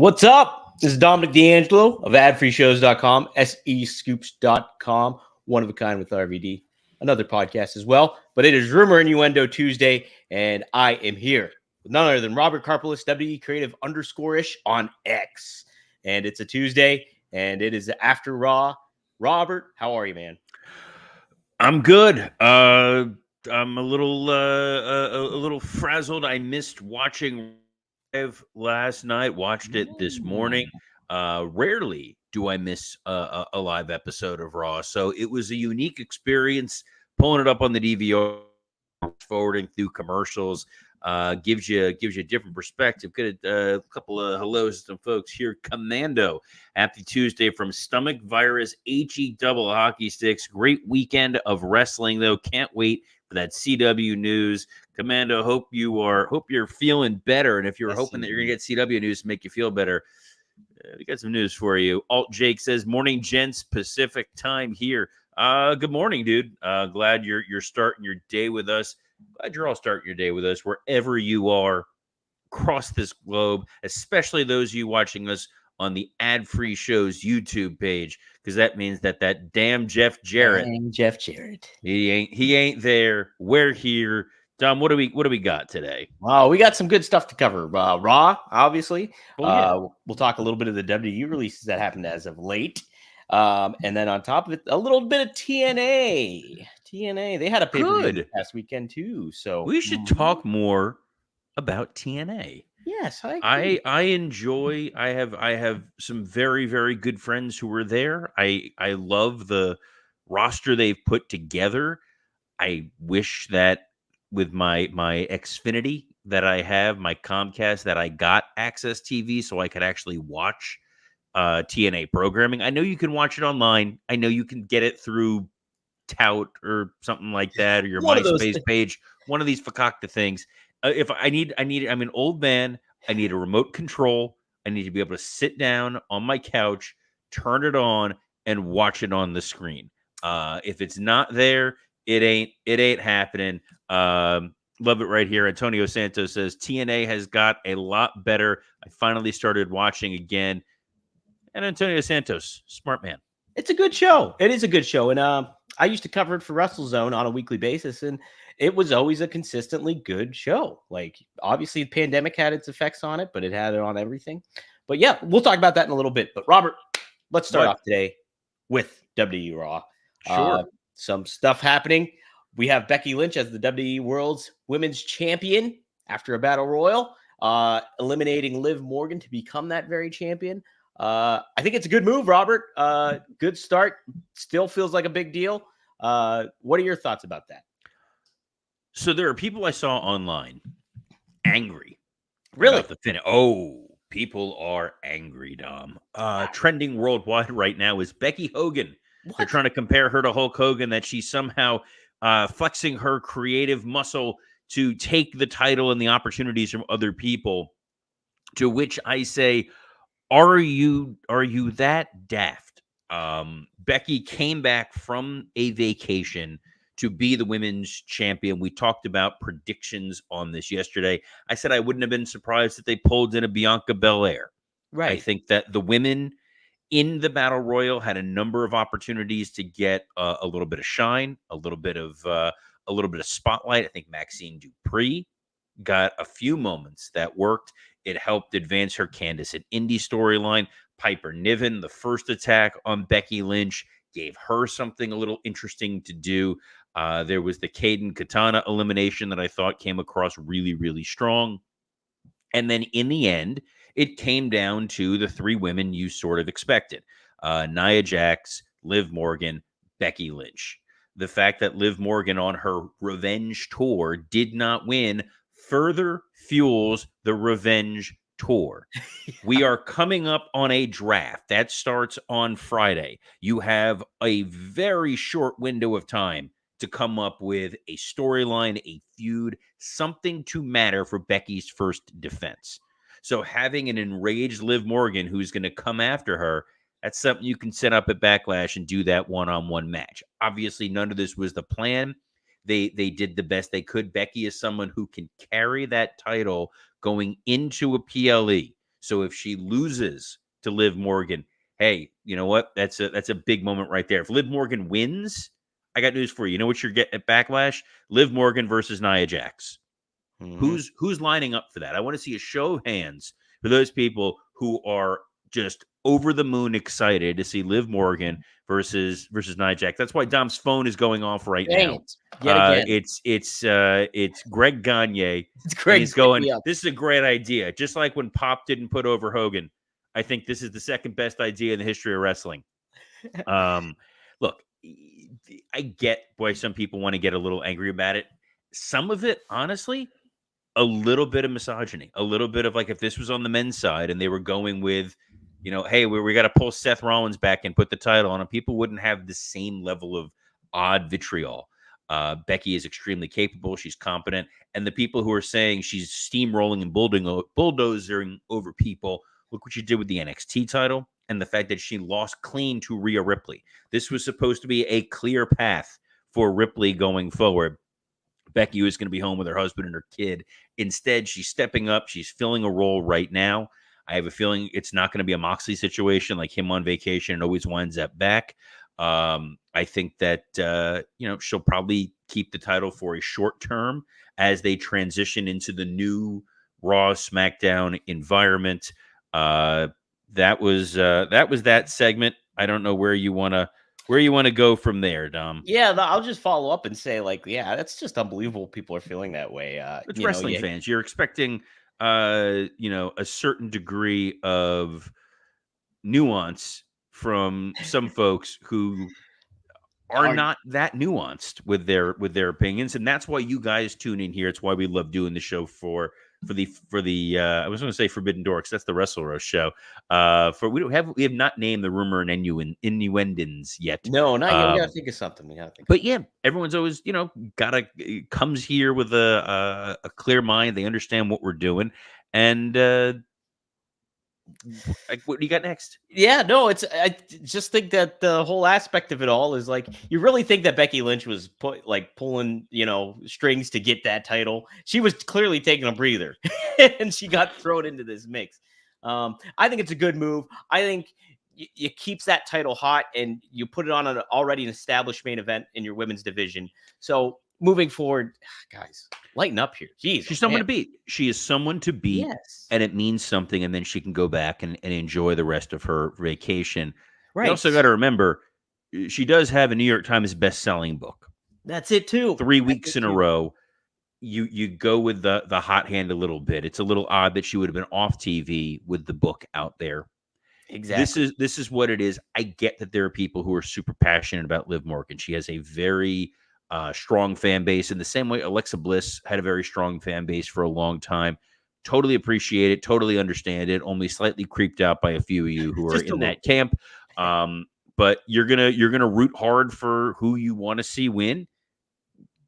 What's up? This is Dominic D'Angelo of adfreeshows.com, SEScoops.com, one of a kind with RVD, another podcast as well. But it is Rumor Innuendo Tuesday, and I am here with none other than Robert Karpelis, WE Creative _ish on X. And it's a Tuesday, and it is after Raw. Robert, how are you, man? I'm good. I'm a little frazzled. I missed watching live last night. Watched it this morning. Rarely do I miss a live episode of Raw, so it was a unique experience. Pulling it up on the DVR, forwarding through commercials, gives you a different perspective. Get a couple of hellos to some folks here. Commando, happy Tuesday from Stomach Virus, HE double hockey sticks. Great weekend of wrestling though. Can't wait for that CW news. Commando, hope you're feeling better. And if you're hoping that you're gonna get CW news to make you feel better, we got some news for you. Alt Jake says, "Morning, gents, Pacific time here." Good morning, dude. Glad you're starting your day with us. Glad you're all starting your day with us wherever you are across this globe, especially those of you watching us on the Ad-Free Shows YouTube page, because that means that damn Jeff Jarrett, he ain't there. We're here. Dom, what do we got today? Wow, we got some good stuff to cover. Raw, obviously. We'll talk a little bit of the WWE releases that happened as of late. And then on top of it, a little bit of TNA. They had a pay-per-view last weekend too. So we should talk more about TNA. Yes, I enjoy. I have some very, very good friends who were there. I love the roster they've put together. I wish that with my Xfinity that I have, my Comcast, that I got Access TV so I could actually watch TNA programming. I know you can watch it online. I know you can get it through Tout or something like that, or your MySpace page, one of these fakakta things. If I'm an old man. I need a remote control. I need to be able to sit down on my couch, turn it on, and watch it on the screen. If it's not there, it ain't happening. Love it right here. Antonio Santos says TNA has got a lot better. I finally started watching again. And Antonio Santos, smart man. It's a good show. It is a good show. And I used to cover it for WrestleZone on a weekly basis, and it was always a consistently good show. Like, obviously, the pandemic had its effects on it, but it had it on everything. But yeah, we'll talk about that in a little bit. But Robert, let's start off today with WWE RAW. Sure. Some stuff happening. We have Becky Lynch as the WWE World's Women's Champion after a battle royal, eliminating Liv Morgan to become that very champion. I think it's a good move, Robert. Good start. Still feels like a big deal. What are your thoughts about that? So there are people I saw online angry. Really? About the finish. Oh, people are angry, Dom. Trending worldwide right now is Becky Hogan. What? They're trying to compare her to Hulk Hogan, that she's somehow flexing her creative muscle to take the title and the opportunities from other people. To which I say, Are you that daft? Becky came back from a vacation to be the women's champion. We talked about predictions on this yesterday. I said I wouldn't have been surprised if they pulled in a Bianca Belair. Right. I think that the women in the Battle Royal had a number of opportunities to get a little bit of shine, a little bit of spotlight. I think Maxine Dupree got a few moments that worked. It helped advance her Candice and Indy storyline. Piper Niven, the first attack on Becky Lynch, gave her something a little interesting to do. There was the Kaden Katana elimination that I thought came across really, really strong. And then in the end, it came down to the three women you sort of expected. Nia Jax, Liv Morgan, Becky Lynch. The fact that Liv Morgan on her revenge tour did not win further fuels the revenge tour. We are coming up on a draft that starts on Friday. You have a very short window of time to come up with a storyline, a feud, something to matter for Becky's first defense. So having an enraged Liv Morgan who's going to come after her, that's something you can set up at Backlash and do that one-on-one match. Obviously, none of this was the plan. They did the best they could. Becky is someone who can carry that title going into a PLE. So if she loses to Liv Morgan, hey, you know what? That's a big moment right there. If Liv Morgan wins, I got news for you. You know what you're getting at Backlash? Liv Morgan versus Nia Jax. Mm-hmm. Who's lining up for that? I want to see a show of hands for those people who are just over the moon excited to see Liv Morgan versus Nia Jax. That's why Dom's phone is going off right Dang now. it. Yet again. It's Greg Gagne. It's And Greg he's going, me up. this is a great idea. Just like when Pop didn't put over Hogan. I think this is the second best idea in the history of wrestling. Look, I get why some people want to get a little angry about it. Some of it, honestly, a little bit of misogyny, a little bit of like if this was on the men's side and they were going with, you know, hey, we got to pull Seth Rollins back and put the title on him, people wouldn't have the same level of odd vitriol. Becky is extremely capable. She's competent. And the people who are saying she's steamrolling and bulldozing over people, look what you did with the NXT title and the fact that she lost clean to Rhea Ripley. This was supposed to be a clear path for Ripley going forward. Becky was going to be home with her husband and her kid. Instead, she's stepping up. She's filling a role right now. I have a feeling it's not going to be a Moxley situation like him on vacation and always winds up back. I think that, she'll probably keep the title for a short term as they transition into the new Raw SmackDown environment. That was that segment. I don't know where you want to go from there, Dom. Yeah, I'll just follow up and say, like, yeah, that's just unbelievable. People are feeling that way. It's wrestling fans. You're expecting, a certain degree of nuance from some folks who are not that nuanced with their opinions, and that's why you guys tune in here. It's why we love doing the show for the I was going to say Forbidden Door because that's the WrestleRoast show. We have not named the rumor and innuendons yet. No, not yet. We gotta think of something. But yeah, everyone's always comes here with a clear mind. They understand what we're doing, and what do you got next? Yeah, no, I just think that the whole aspect of it all is like you really think that Becky Lynch was pulling strings to get that title. She was clearly taking a breather, and she got thrown into this mix. I think it's a good move. I think it keeps that title hot, and you put it on an already an established main event in your women's division. So moving forward, guys, lighten up here. Jeez, she's someone to beat. She is someone to beat, yes. And it means something. And then she can go back and enjoy the rest of her vacation. Right. You also got to remember, she does have a New York Times best-selling book. That's it too. 3 weeks in a row. You go with the hot hand a little bit. It's a little odd that she would have been off TV with the book out there. Exactly. This is what it is. I get that there are people who are super passionate about Liv Morgan. She has a very strong fan base in the same way Alexa Bliss had a very strong fan base for a long time. Totally appreciate it. Totally understand it. Only slightly creeped out by a few of you who are in that camp. But you're gonna root hard for who you want to see win.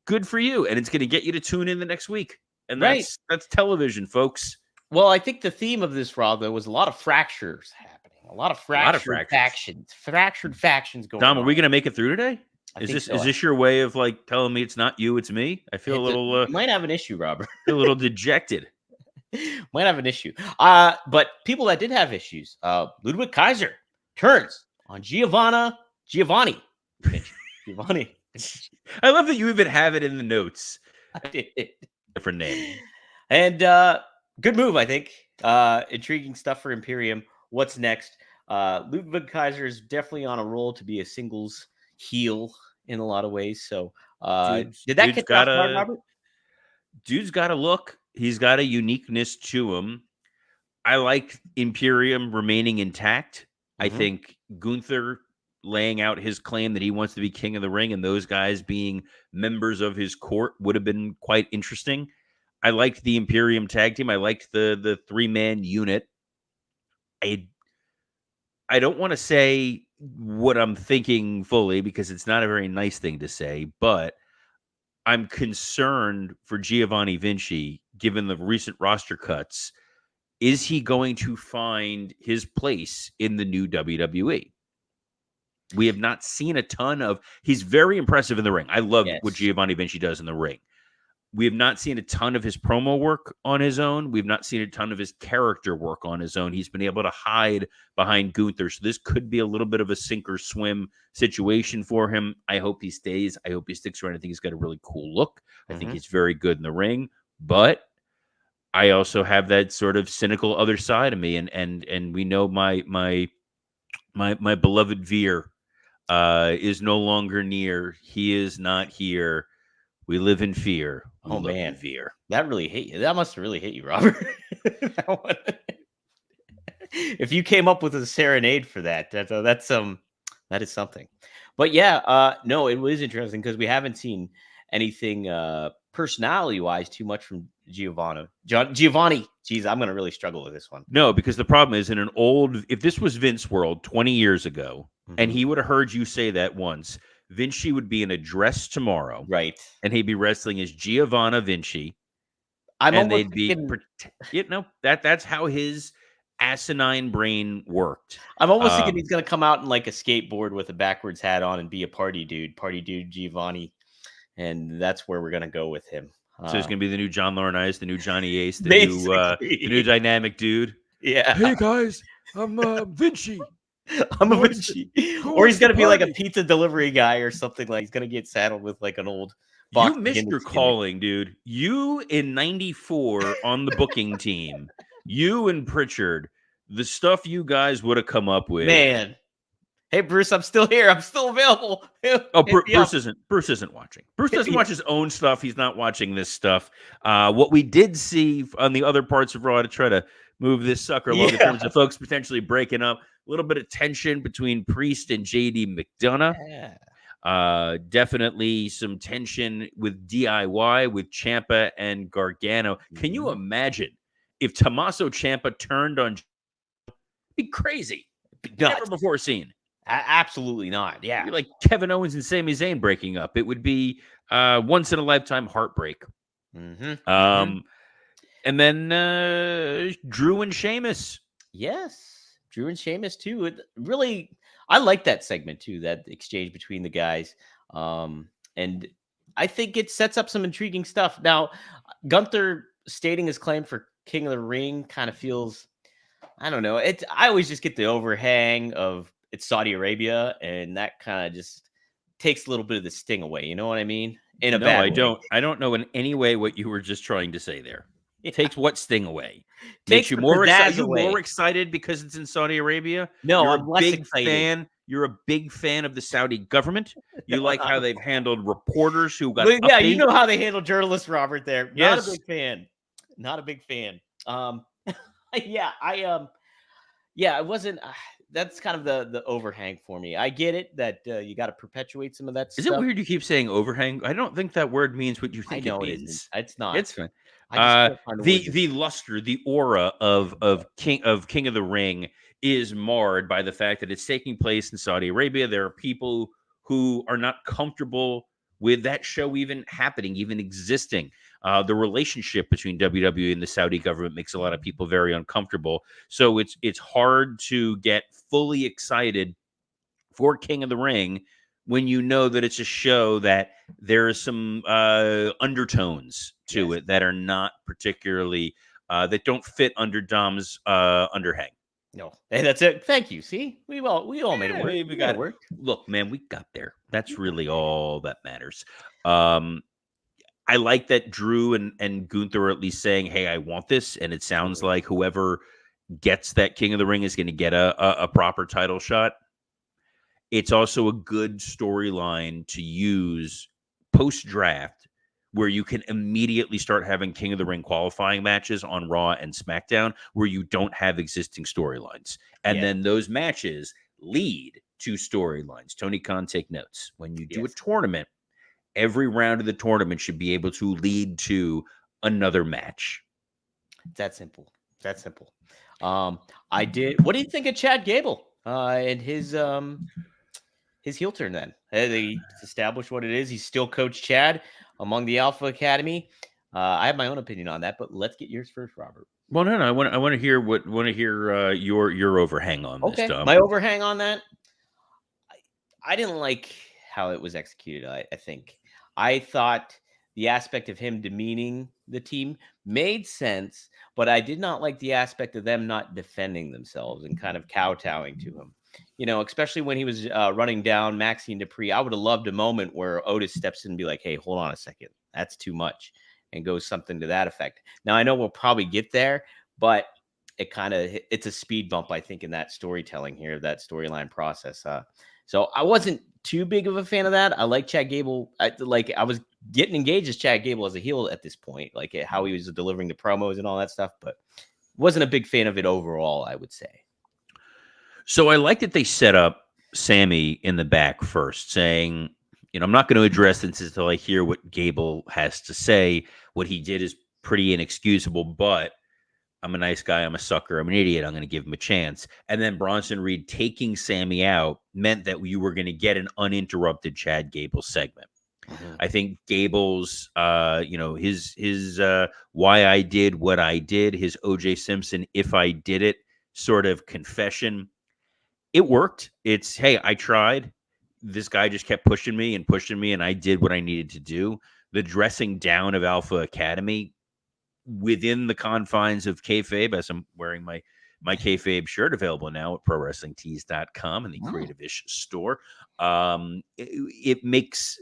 Good for you, and it's gonna get you to tune in the next week. And that's television, folks. Well, I think the theme of this Raw though was a lot of fractures happening. A lot of fractured factions going on. Dom, are we gonna make it through today? Is this your way of like telling me it's not you, it's me? I feel a little might have an issue, Robert. A little dejected. Might have an issue. But people that did have issues, Ludwig Kaiser turns on Giovanni. Giovanni. I love that you even have it in the notes. I did. Different name. And good move, I think. Intriguing stuff for Imperium. What's next? Ludwig Kaiser is definitely on a roll to be a singles heel in a lot of ways. So did that get off guard, Robert? Dude's got a look. He's got a uniqueness to him. I like Imperium remaining intact. Mm-hmm. I think Gunther laying out his claim that he wants to be king of the ring and those guys being members of his court would have been quite interesting. I liked the Imperium tag team. I liked the 3-man unit. I don't want to say what I'm thinking fully because it's not a very nice thing to say, but I'm concerned for Giovanni Vinci, given the recent roster cuts. Is he going to find his place in the new WWE? We have not seen a ton of... He's very impressive in the ring. I love what Giovanni Vinci does in the ring. We have not seen a ton of his promo work on his own. We've not seen a ton of his character work on his own. He's been able to hide behind Gunther. So this could be a little bit of a sink or swim situation for him. I hope he stays. I hope he sticks around. I think he's got a really cool look. I think he's very good in the ring. But I also have that sort of cynical other side of me. And we know my beloved Veer is no longer near. He is not here. We live in fear. We Oh love man, you, Veer. that really hit you. That must have really hit you, Robert. If you came up with a serenade for that that is something. But yeah, no, it was interesting because we haven't seen anything personality wise too much from Giovanni. Geez, I'm gonna really struggle with this one. No, because the problem is if this was Vince World 20 years ago, and he would have heard you say that once, Vinci would be in a dress tomorrow, Right. and he'd be wrestling as Giovanna Vinci, I'm and almost they'd be, that's how his asinine brain worked. I'm almost thinking he's gonna come out in like a skateboard with a backwards hat on and be a party dude Giovanni, and that's where we're gonna go with him. So he's gonna be the new John Laurinaitis, the new Johnny Ace, the new dynamic dude. Yeah. Hey guys, I'm Vinci. I'm a Vinci. Or he's gonna be like a pizza delivery guy or something. Like he's gonna get saddled with like an old box. You missed your calling, dude. You in '94 on the booking team. You and Pritchard, the stuff you guys would have come up with. Man. Hey Bruce, I'm still here. I'm still available. Oh, Bruce isn't watching. Bruce doesn't watch his own stuff. He's not watching this stuff. What we did see on the other parts of Raw to try to move this sucker along in terms of folks potentially breaking up. A little bit of tension between Priest and JD McDonough. Yeah. Definitely some tension with DIY, with Ciampa and Gargano. Can you imagine if Tommaso Ciampa turned on? It'd be crazy. Never before seen. Absolutely not. Yeah. It'd be like Kevin Owens and Sami Zayn breaking up. It would be once in a lifetime heartbreak. And then Drew and Sheamus. Yes. Drew and Sheamus too. It really, I like that segment too, that exchange between the guys. And I think it sets up some intriguing stuff. Now, Gunther stating his claim for King of the Ring kind of feels, I don't know. I always just get the overhang of it's Saudi Arabia, and that kind of just takes a little bit of the sting away. You know what I mean? In a bad way. I don't know in any way what you were just trying to say there. It takes what sting away? Takes you more excited because it's in Saudi Arabia? No, you're I'm less big excited. Fan. You're a big fan of the Saudi government. You like how they've handled reporters who got you know how they handle journalists, Robert. There, not a big fan. Not a big fan. It wasn't. That's kind of the overhang for me. I get it that you got to perpetuate some of that stuff. Is it weird you keep saying overhang? I don't think that word means what you think it means. It's not. It's fine. The luster, the aura of King of the Ring is marred by the fact that it's taking place in Saudi Arabia. There are people who are not comfortable with that show even happening, even existing. The relationship between WWE and the Saudi government makes a lot of people very uncomfortable. So it's hard to get fully excited for King of the Ring when you know that it's a show that there are some undertones to it that are not particularly that don't fit under Dom's underhang. No, hey, that's it. Thank you. See, we all made it work. We got it. Look, man, we got there. That's really all that matters. I like that Drew and Gunther are at least saying, "Hey, I want this," and it sounds like whoever gets that King of the Ring is going to get a proper title shot. It's also a good storyline to use post-draft where you can immediately start having King of the Ring qualifying matches on Raw and SmackDown where you don't have existing storylines. And then those matches lead to storylines. Tony Khan, take notes. When you do a tournament, every round of the tournament should be able to lead to another match. That simple. What do you think of Chad Gable and his heel turn then? They established what it is. He's still Coach Chad among the Alpha Academy. I have my own opinion on that, but let's get yours first, Robert. Well, no, I want to hear your overhang on this. Dom. My overhang on that. I didn't like how it was executed. I think I thought the aspect of him demeaning the team made sense, but I did not like the aspect of them not defending themselves and kind of kowtowing to him. Especially when he was running down Maxine Dupree. I would have loved a moment where Otis steps in and be like, hey, hold on a second. That's too much, and goes something to that effect. Now, I know we'll probably get there, but it's a speed bump, I think, in that storytelling here, that storyline process. So I wasn't too big of a fan of that. I like Chad Gable. I was getting engaged as Chad Gable as a heel at this point, like how he was delivering the promos and all that stuff, but wasn't a big fan of it overall, I would say. So I like that they set up Sammy in the back first, saying, I'm not going to address this until I hear what Gable has to say. What he did is pretty inexcusable, but I'm a nice guy. I'm a sucker. I'm an idiot. I'm going to give him a chance. And then Bronson Reed taking Sammy out meant that you were going to get an uninterrupted Chad Gable segment. Mm-hmm. I think Gable's, his why I did what I did, his O.J. Simpson, if I did it sort of confession, it worked. It's, hey, I tried. This guy just kept pushing me, and I did what I needed to do. The dressing down of Alpha Academy within the confines of kayfabe, as I'm wearing my kayfabe shirt, available now at prowrestlingtees.com in the Creative-ish store. It makes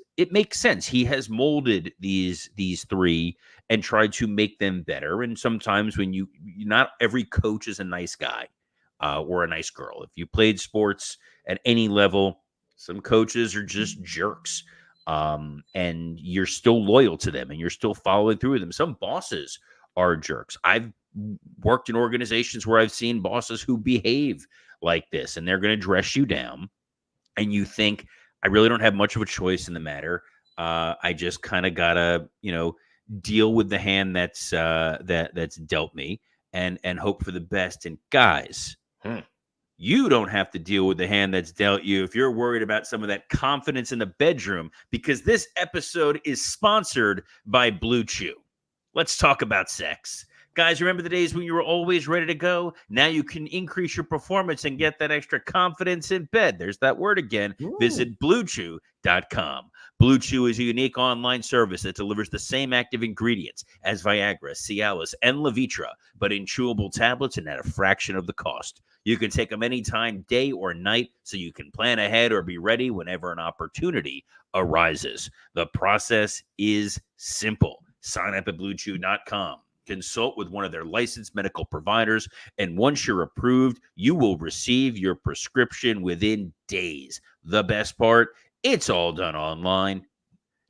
sense. He has molded these three and tried to make them better. And sometimes when not every coach is a nice guy or a nice girl. If you played sports at any level, some coaches are just jerks. And you're still loyal to them and you're still following through with them. Some bosses are jerks. I've worked in organizations where I've seen bosses who behave like this, and they're going to dress you down. And you think, I really don't have much of a choice in the matter. I just kind of gotta, deal with the hand that's dealt me and hope for the best. And guys, you don't have to deal with the hand that's dealt you if you're worried about some of that confidence in the bedroom, because this episode is sponsored by Blue Chew. Let's talk about sex. Guys, remember the days when you were always ready to go? Now you can increase your performance and get that extra confidence in bed. There's that word again. Ooh. Visit BlueChew.com. Blue Chew is a unique online service that delivers the same active ingredients as Viagra, Cialis, and Levitra, but in chewable tablets and at a fraction of the cost. You can take them anytime, day or night, so you can plan ahead or be ready whenever an opportunity arises. The process is simple. Sign up at BlueChew.com. Consult with one of their licensed medical providers, and once you're approved, you will receive your prescription within days. The best part, it's all done online.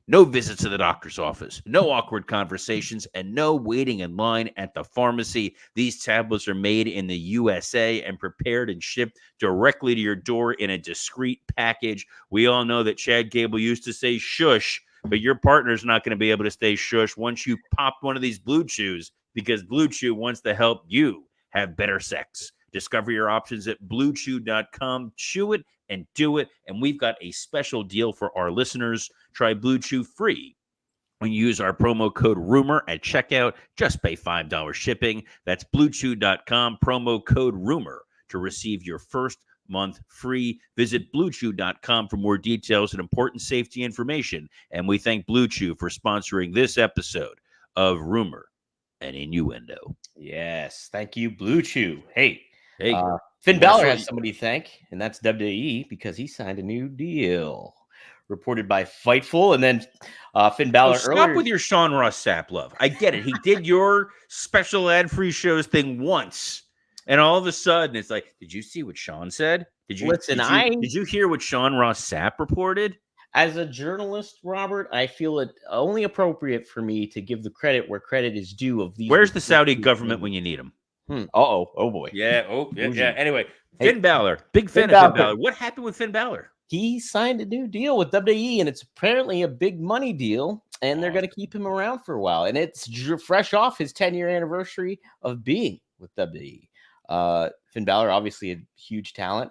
No visits to the doctor's office, no awkward conversations, and no waiting in line at the pharmacy. These tablets are made in the USA and prepared and shipped directly to your door in a discreet package. We all know that Chad Gable used to say shush, but your partner's not going to be able to stay shush once you pop one of these Blue Chews, because Blue Chew wants to help you have better sex. Discover your options at BlueChew.com. Chew it and do it. And we've got a special deal for our listeners. Try Blue Chew free when you use our promo code RUMOR at checkout. Just pay $5 shipping. That's BlueChew.com, promo code RUMOR to receive your first month free. Visit BlueChew.com for more details and important safety information. And we thank Blue Chew for sponsoring this episode of Rumor and Innuendo. Yes, thank you, Blue Chew. Hey, Finn Balor has somebody to thank, and that's WWE, because he signed a new deal. Reported by Fightful, and then Finn Balor. Stop with your Sean Ross Sapp love. I get it. He did your special ad-free shows thing once. And all of a sudden, it's like, did you see what Sean said? Did you hear what Sean Ross Sapp reported? As a journalist, Robert, I feel it only appropriate for me to give the credit where credit is due. Of these, where's the Saudi government when you need them? Oh boy. Yeah. Yeah. Anyway, Finn Balor, big fan of Finn Balor. What happened with Finn Balor? He signed a new deal with WWE, and it's apparently a big money deal, and they're going to keep him around for a while. And it's fresh off his 10-year anniversary of being with WWE. Finn Balor, obviously a huge talent,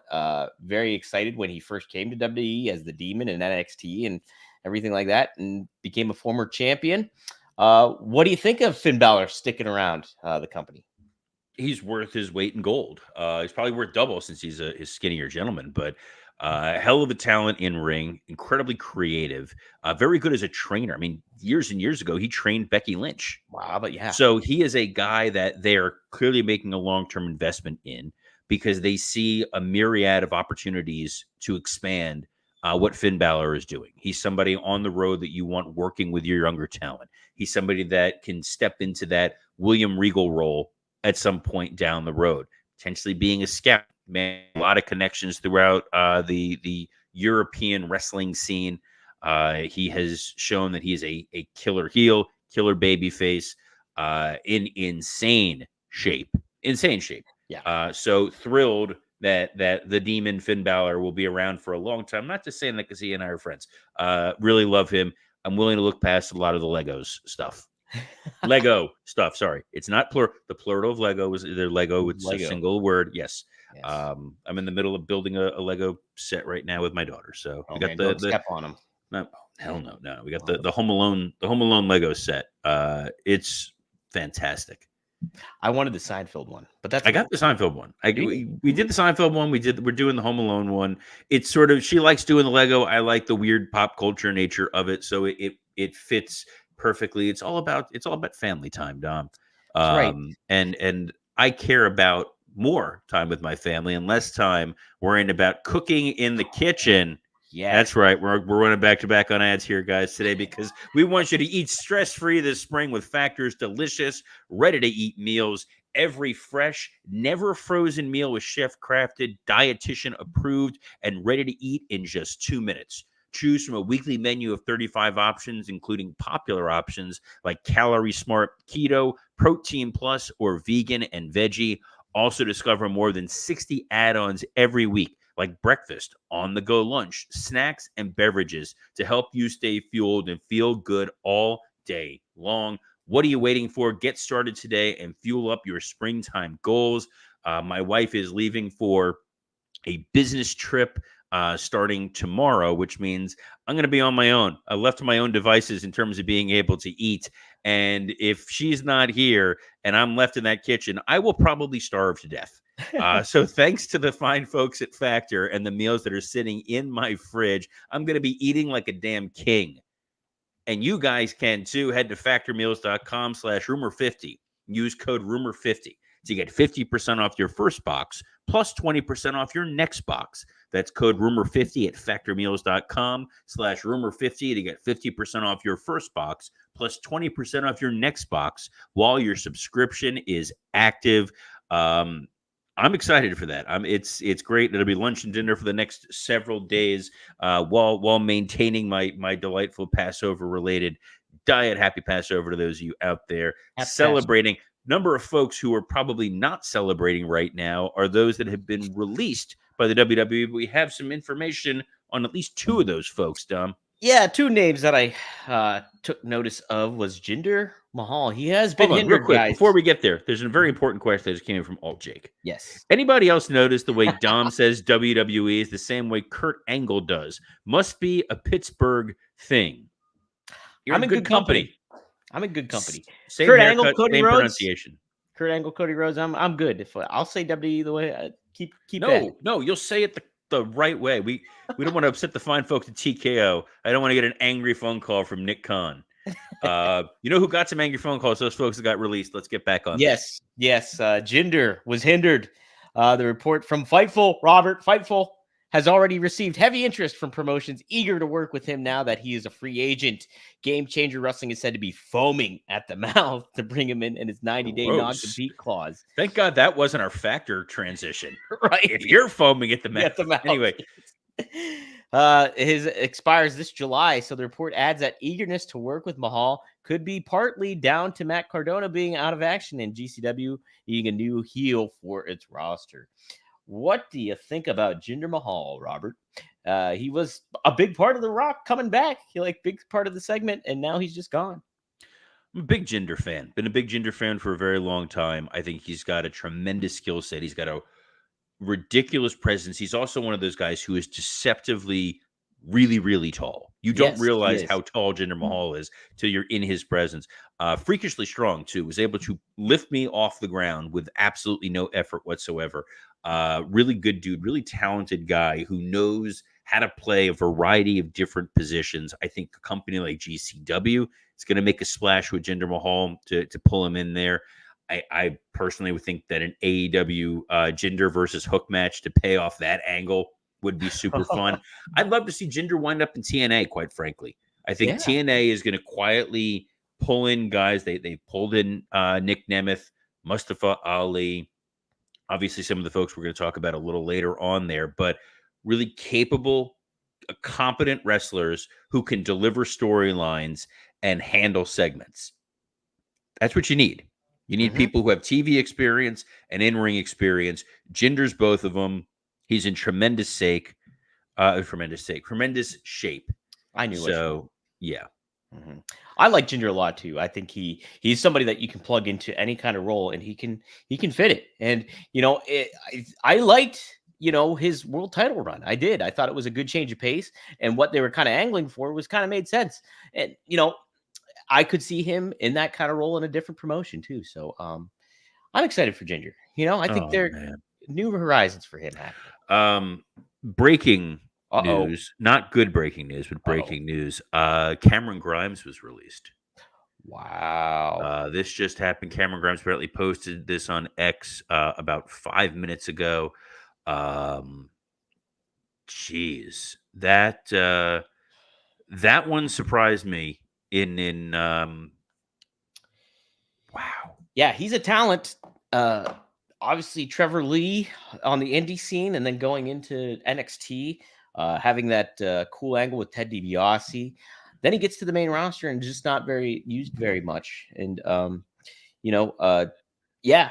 very excited when he first came to WWE as the Demon in NXT and everything like that, and became a former champion. What do you think of Finn Balor sticking around the company? He's worth his weight in gold. He's probably worth double since he's a skinnier gentleman, but Hell of a talent in ring, incredibly creative, very good as a trainer. I mean, years and years ago, he trained Becky Lynch. Wow, but yeah. So he is a guy that they are clearly making a long-term investment in because they see a myriad of opportunities to expand what Finn Balor is doing. He's somebody on the road that you want working with your younger talent. He's somebody that can step into that William Regal role at some point down the road, potentially being a scout. Man, a lot of connections throughout the European wrestling scene. He has shown that he is a killer heel, killer baby face, in insane shape. Insane shape. Yeah. So thrilled that the demon Finn Balor will be around for a long time. I'm not just saying that because he and I are friends. Really love him. I'm willing to look past a lot of the Legos stuff. Lego stuff. Sorry, it's not plural. The plural of Lego is either Lego. It's a single word. Yes. Yes. I'm in the middle of building a Lego set right now with my daughter. So we got don't step on them. No, hell no. We got the Home Alone Lego set. It's fantastic. I wanted the Seinfeld one, but I got the Seinfeld one. We did the Seinfeld one. We're doing the Home Alone one. It's sort of, she likes doing the Lego. I like the weird pop culture nature of it, so it fits perfectly. It's all about family time, Dom. Right. And I care about more time with my family and less time worrying about cooking in the kitchen. Yeah, that's right. We're running back to back on ads here, guys, today because we want you to eat stress-free this spring with Factor's delicious, ready-to-eat meals. Every fresh, never frozen meal was chef-crafted, dietitian-approved, and ready to eat in just 2 minutes. Choose from a weekly menu of 35 options, including popular options like Calorie Smart, Keto, Protein Plus, or Vegan and Veggie. Also discover more than 60 add-ons every week, like breakfast, on-the-go lunch, snacks, and beverages to help you stay fueled and feel good all day long. What are you waiting for? Get started today and fuel up your springtime goals. My wife is leaving for a business trip starting tomorrow, which means I'm going to be on my own. I left to my own devices in terms of being able to eat. And if she's not here and I'm left in that kitchen, I will probably starve to death. So thanks to the fine folks at Factor and the meals that are sitting in my fridge, I'm going to be eating like a damn king. And you guys can too. Head to factormeals.com/rumor50. Use code rumor50 to get 50% off your first box plus 20% off your next box. That's code rumor50 at factormeals.com/rumor50 to get 50% off your first box plus 20% off your next box while your subscription is active. I'm excited for that. It's great. It'll be lunch and dinner for the next several days, while maintaining my delightful Passover related diet. Happy Passover to those of you out there celebrating. Number of folks who are probably not celebrating right now are those that have been released by the WWE. But we have some information on at least two of those folks, Dom. Yeah, two names that I took notice of was Jinder Mahal. He has been hindered, real quick, guys. Before we get there, there's a very important question that just came in from Alt Jake. Yes. Anybody else notice the way Dom says WWE is the same way Kurt Angle does? Must be a Pittsburgh thing. I'm in good company. I'm in good company. Same Kurt haircut, Angle, Cody same Rhodes. pronunciation. Kurt Angle, Cody Rhodes. I'm good. If I'll say WWE the way keep No, you'll say it the right way. We don't want to upset the fine folks at TKO. I don't want to get an angry phone call from Nick Khan. You know who got some angry phone calls? Those folks that got released. Let's get back on. Yes. Jinder was hindered. The report from Fightful, Robert Fightful, has already received heavy interest from promotions eager to work with him now that he is a free agent. Game Changer Wrestling is said to be foaming at the mouth to bring him in his 90-day non-compete clause. Thank God that wasn't our Factor transition. Right. If you're foaming at the mouth. Anyway. His expires this July, so the report adds that eagerness to work with Mahal could be partly down to Matt Cardona being out of action and GCW needing a new heel for its roster. What do you think about Jinder Mahal, Robert? He was a big part of The Rock coming back. He big part of the segment, and now he's just gone. I'm a big Jinder fan. Been a big Jinder fan for a very long time. I think he's got a tremendous skill set. He's got a ridiculous presence. He's also one of those guys who is deceptively really, really tall. You don't Yes, he realize is. how tall Jinder Mahal is till you're in his presence. Freakishly strong, too. Was able to lift me off the ground with absolutely no effort whatsoever. Really good dude, really talented guy who knows how to play a variety of different positions. I think a company like GCW is going to make a splash with Jinder Mahal to pull him in there. I personally would think that an AEW Jinder versus Hook match to pay off that angle would be super fun. I'd love to see Jinder wind up in TNA, quite frankly. I think Yeah. TNA is going to quietly pull in guys. They pulled in Nick Nemeth, Mustafa Ali, obviously some of the folks we're going to talk about a little later on there, but really capable, competent wrestlers who can deliver storylines and handle segments. That's what you need. You need Mhm. people who have TV experience and in-ring experience. Jinder's both of them. He's in tremendous shape. I knew what you meant. So, yeah. Mhm. I like Ginger a lot too. I think he's somebody that you can plug into any kind of role, and he can fit it. And I liked his world title run. I did. I thought it was a good change of pace, and what they were kind of angling for was kind of made sense. And I could see him in that kind of role in a different promotion too. So I'm excited for Ginger. I think Oh, there are man. new horizons for him happening. Breaking Uh oh. news, not good breaking news, but Uh oh. breaking news. Cameron Grimes was released. Wow. This just happened. Cameron Grimes apparently posted this on X about 5 minutes ago. Um, Jeez, that one surprised me. Wow. Yeah, he's a talent. Obviously, Trevor Lee on the indie scene, and then going into NXT, having that cool angle with Ted DiBiase. Then he gets to the main roster and just not very used very much. And you know, uh, yeah,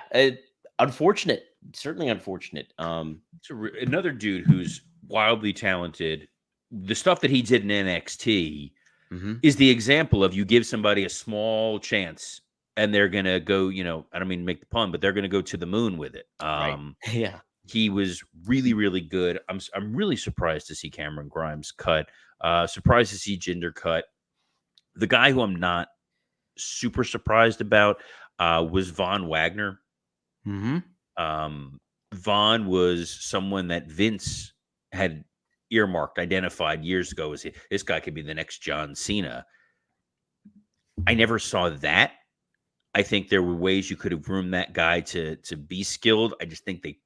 unfortunate. Certainly unfortunate. Another dude who's wildly talented. The stuff that he did in NXT Mhm. is the example of you give somebody a small chance and they're gonna go. I don't mean to make the pun, but they're gonna go to the moon with it. Right. Yeah. He was really, really good. I'm really surprised to see Cameron Grimes cut. Surprised to see Jinder cut. The guy who I'm not super surprised about was Von Wagner. Hmm. Von was someone that Vince had earmarked, identified years ago as this guy could be the next John Cena. I never saw that. I think there were ways you could have groomed that guy to be skilled. I just think they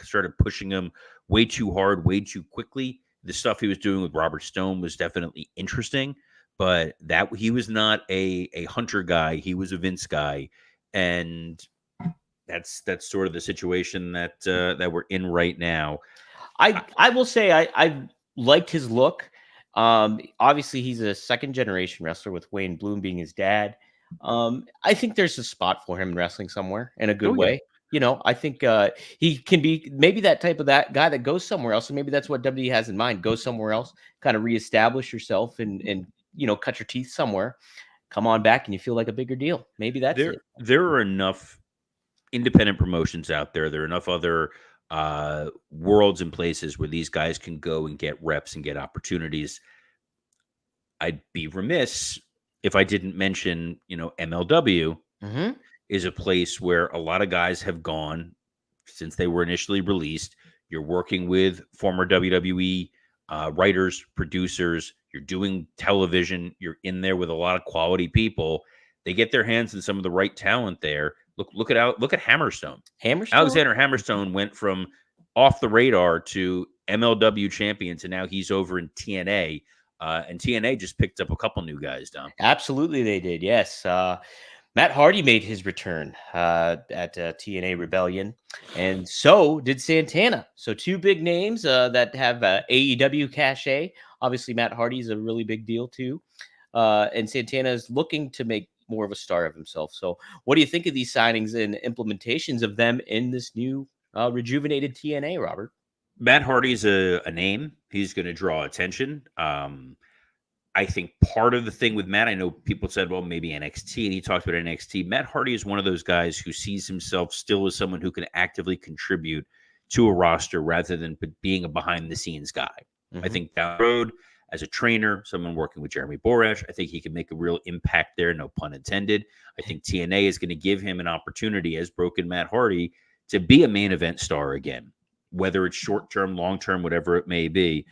started pushing him way too hard, way too quickly. The stuff he was doing with Robert Stone was definitely interesting, but that he was not a Hunter guy. He was a Vince guy, and that's sort of the situation that we're in right now. I will say I liked his look. Obviously, he's a second generation wrestler with Wayne Bloom being his dad. I think there's a spot for him in wrestling somewhere in a good Oh yeah, way. I think he can be maybe that type of that guy that goes somewhere else, and maybe that's what WWE has in mind. Go somewhere else, kind of reestablish yourself, and cut your teeth somewhere. Come on back, and you feel like a bigger deal. Maybe that's there it. there are enough independent promotions out there. There are enough other worlds and places where these guys can go and get reps and get opportunities. I'd be remiss if I didn't mention, MLW Hmm. is a place where a lot of guys have gone since they were initially released. You're working with former WWE writers, producers. You're doing television. You're in there with a lot of quality people. They get their hands in some of the right talent there. Look at Hammerstone. Hammerstone. Alexander Hammerstone went from off the radar to MLW champion to now he's over in TNA. And TNA just picked up a couple new guys, Dom. Absolutely, they did. Yes. Matt Hardy made his return at TNA Rebellion, and so did Santana. So two big names that have AEW cachet. Obviously, Matt Hardy is a really big deal too, and Santana is looking to make more of a star of himself. So, what do you think of these signings and implementations of them in this new rejuvenated TNA, Robert? Matt Hardy's a name. He's going to draw attention. I think part of the thing with Matt, I know people said, well, maybe NXT, and he talked about NXT. Matt Hardy is one of those guys who sees himself still as someone who can actively contribute to a roster rather than being a behind the scenes guy. I Hmm. think down the road, as a trainer, someone working with Jeremy Borash. I think he can make a real impact there, no pun intended. I think TNA is going to give him an opportunity as Broken Matt Hardy to be a main event star again, whether it's short-term, long-term, whatever it may be.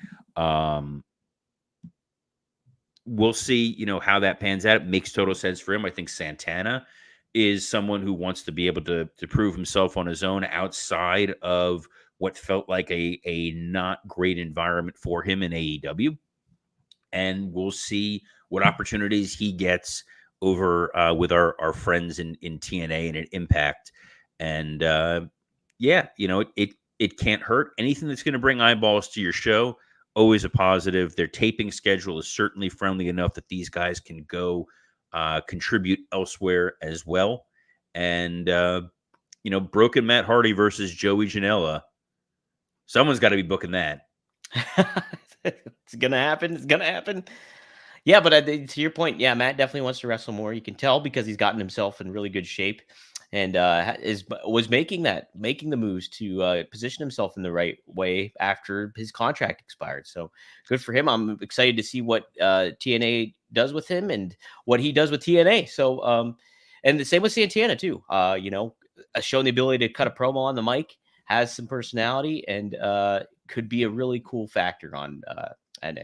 We'll see, how that pans out. It makes total sense for him. I think Santana is someone who wants to be able to prove himself on his own outside of what felt like a not great environment for him in AEW. And we'll see what opportunities he gets over with our friends in TNA and at Impact. And it can't hurt. Anything that's going to bring eyeballs to your show, always a positive. Their taping schedule is certainly friendly enough that these guys can go contribute elsewhere as well. And, Broken Matt Hardy versus Joey Janela. Someone's got to be booking that. It's going to happen. It's going to happen. Yeah, but to your point, yeah, Matt definitely wants to wrestle more. You can tell because he's gotten himself in really good shape and was making the moves to position himself in the right way after his contract expired. So good for him. I'm excited to see what TNA does with him and what he does with TNA. So and the same with Santana too. Showing the ability to cut a promo on the mic, has some personality, and could be a really cool factor on.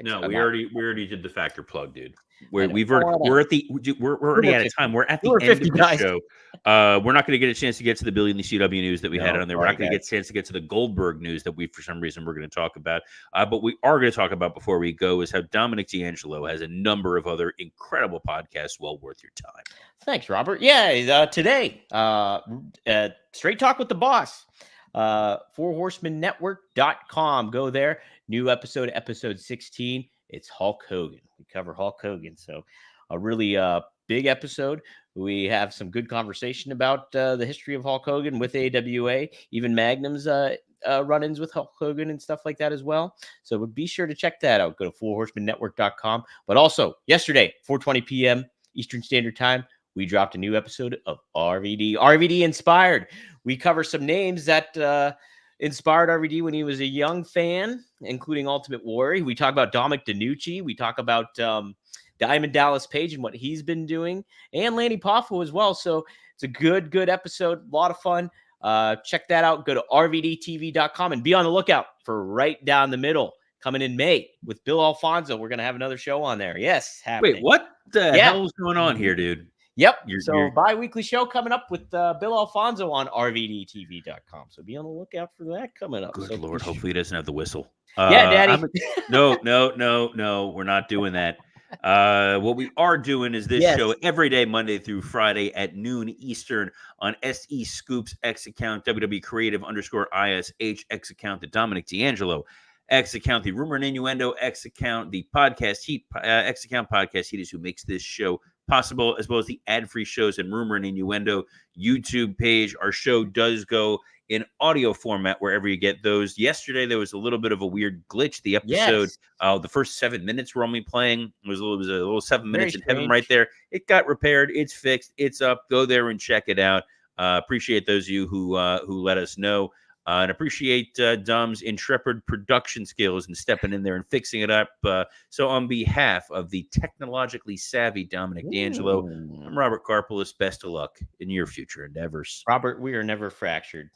No, we already did the factor plug, dude. We're already out of time. We're at the end of the show. We're not going to get a chance to get to the Billy and the CW news that we had on there. We're not going to get a chance to get to the Goldberg news that for some reason, we're going to talk about. But we are going to talk about before we go is how Dominic D'Angelo has a number of other incredible podcasts well worth your time. Thanks, Robert. Yeah, today, Straight Talk with the Boss. 4horsemannetwork.com. Go there. New episode 16. It's Hulk Hogan. We cover Hulk Hogan. So a really big episode. We have some good conversation about the history of Hulk Hogan with AWA, even Magnum's run-ins with Hulk Hogan and stuff like that as well. So be sure to check that out. Go to 4horsemannetwork.com. But also yesterday, 4:20 p.m. Eastern Standard Time, we dropped a new episode of RVD. RVD Inspired. We cover some names that inspired RVD when he was a young fan, including Ultimate Warrior. We talk about Dominic DeNucci. We talk about Diamond Dallas Page and what he's been doing, and Lanny Poffo as well. So it's a good episode. A lot of fun. Check that out. Go to rvdtv.com and be on the lookout for Right Down the Middle coming in May with Bill Alfonso. We're going to have another show on there. Yes. Happening. Wait, what the hell is going on here, dude? Yep. Bi-weekly show coming up with Bill Alfonso on rvdtv.com. So be on the lookout for that coming up. Good Lord. Hopefully he doesn't have the whistle. Yeah, Daddy. No. We're not doing that. What we are doing is this show every day, Monday through Friday at noon Eastern on SE Scoops X account, WWE Creative _ISH X account, the Dominic D'Angelo X account, the Rumor and Innuendo X account, the Podcast Heat X account. Podcast Heat is who makes this show possible, as well as the ad-free shows and Rumor and Innuendo YouTube page. Our show does go in audio format wherever you get those. Yesterday, there was a little bit of a weird glitch. The episode, the first 7 minutes were only playing. It was a little 7 minutes in heaven right there. It got repaired. It's fixed. It's up. Go there and check it out. Appreciate those of you who let us know. And appreciate Dom's intrepid production skills and stepping in there and fixing it up. So on behalf of the technologically savvy Dominic D'Angelo, I'm Robert Karpelis. Best of luck in your future endeavors. Robert, we are never fractured.